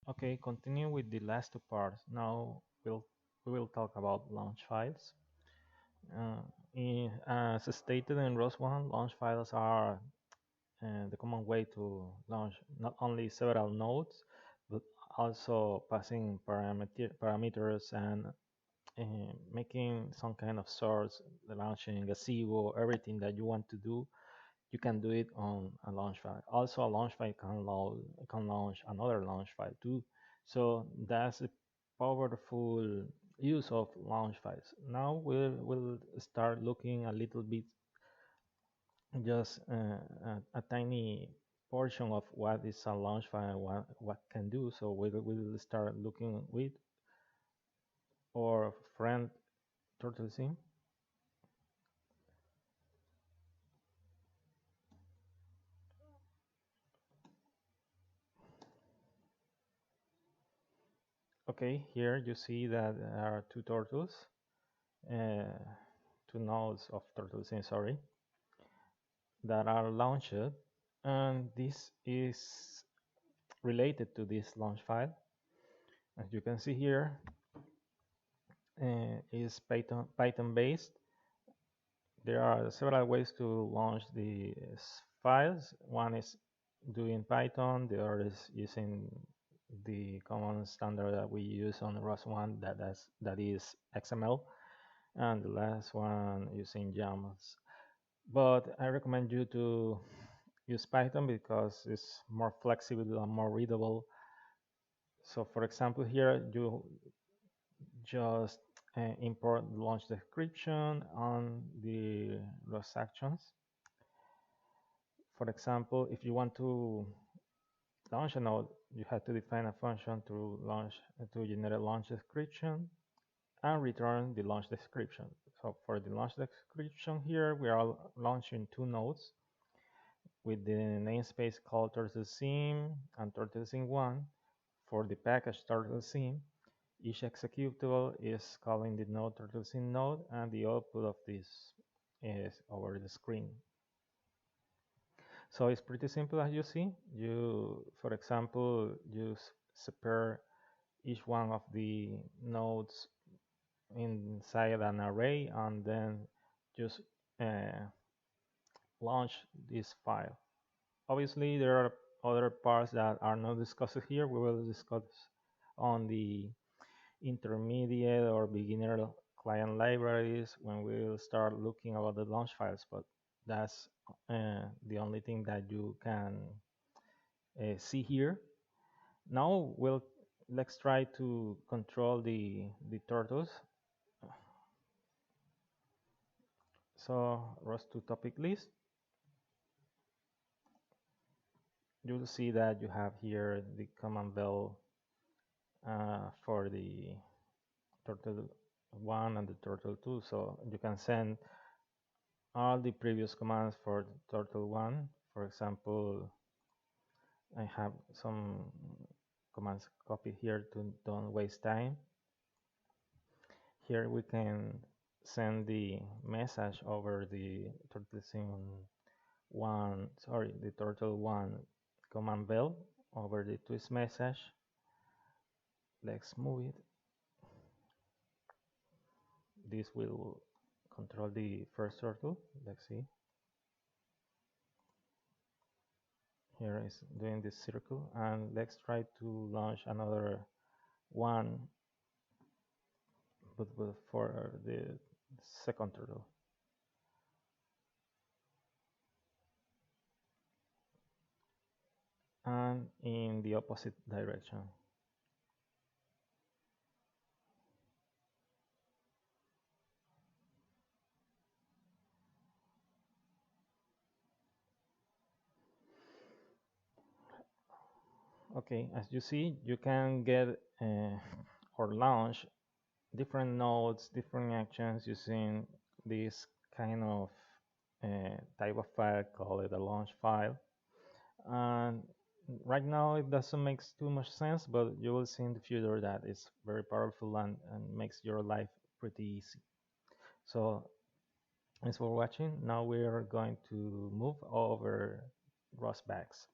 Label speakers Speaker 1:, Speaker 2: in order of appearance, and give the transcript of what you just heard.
Speaker 1: Okay, continue with the last two parts. Now we will talk about launch files. Uh, as stated in ROS1, launch files are the common way to launch not only several nodes, but also passing parameters and making some kind of source, launching a gazebo, everything that you want to do. You can do it on a launch file. Also, a launch file can launch another launch file too. So that's a powerful use of launch files. Now we'll start looking a little bit, just a tiny portion of what is a launch file and what can do. So we'll start looking with our friend Turtle Sim. Okay, here you see that there are two turtles, uh, two nodes of Turtle Sim, sorry, that are launched, and this is related to this launch file. As you can see here, is Python based. There are several ways to launch these files. One is doing Python, the other is using the common standard that we use on ROS1, that is XML, and the last one using YAMLs. But I recommend you to use Python because it's more flexible and more readable. So for example, here you just import the launch description on the ROS actions. For example, if you want to launch a node, you have to define a function to generate launch description and return the launch description. So for the launch description here, we are launching two nodes with the namespace called turtlesim and turtlesim1 for the package turtlesim. Each executable is calling the node turtlesim node, and the output of this is over the screen. So it's pretty simple, as you see. You, for example, you separate each one of the nodes inside an array, and then just uh, launch this file. Obviously, there are other parts that are not discussed here. We will discuss on the intermediate or beginner client libraries when we will start looking about the launch files, but that's the only thing that you can see here. Now let's try to control the turtles. So ROS2 topic list. You'll see that you have here the command bell for the turtle 1 and the turtle 2. So you can send all the previous commands for the turtle 1. For example, I have some commands copied here to don't waste time. Here we can send the message over the turtle 1 command bell over the twist message. Let's move it. This will control the first turtle. Let's see. Here is doing this circle, and let's try to launch another one, but for the second turtle. And in the opposite direction. Okay, as you see, you can get or launch different nodes, different actions using this kind of type of file, call it a launch file. And right now it doesn't make too much sense, but you will see in the future that it's very powerful and makes your life pretty easy. So thanks for watching. Now we are going to move over ROS bags.